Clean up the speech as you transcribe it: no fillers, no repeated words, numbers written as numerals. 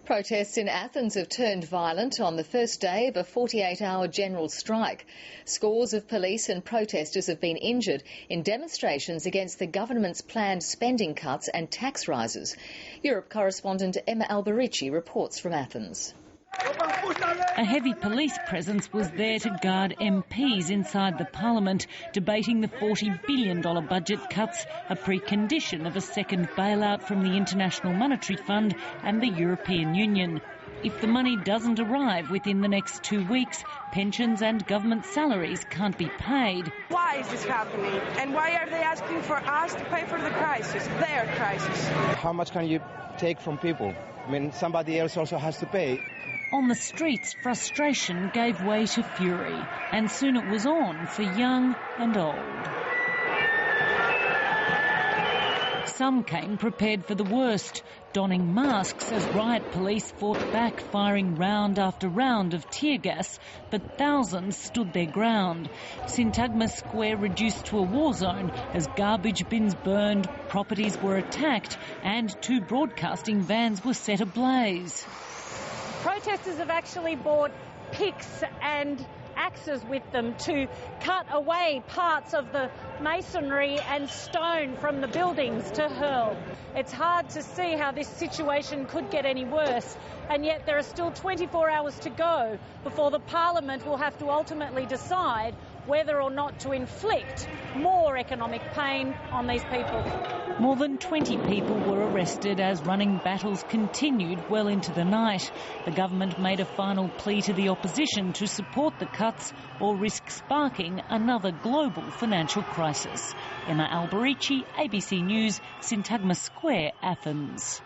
Protests in Athens have turned violent on the first day of a 48-hour general strike. Scores of police and protesters have been injured in demonstrations against the government's planned spending cuts and tax rises. Europe correspondent Emma Alberici reports from Athens. A heavy police presence was there to guard MPs inside the parliament, debating the $40 billion budget cuts, a precondition of a second bailout from the International Monetary Fund and the European Union. If the money doesn't arrive within the next 2 weeks, pensions and government salaries can't be paid. Why is this happening? And why are they asking for us to pay for the crisis, their crisis? How much can you take from people? I mean, somebody else also has to pay. On the streets, frustration gave way to fury, and soon it was on for young and old. Some came prepared for the worst, donning masks as riot police fought back, firing round after round of tear gas, but thousands stood their ground. Syntagma Square reduced to a war zone as garbage bins burned, properties were attacked, and 2 broadcasting vans were set ablaze. Protesters have actually brought picks and axes with them to cut away parts of the masonry and stone from the buildings to hurl. It's hard to see how this situation could get any worse, and yet there are still 24 hours to go before the Parliament will have to ultimately decide whether or not to inflict more economic pain on these people. More than 20 people were arrested as running battles continued well into the night. The government made a final plea to the opposition to support the cuts or risk sparking another global financial crisis. Emma Alberici, ABC News, Syntagma Square, Athens.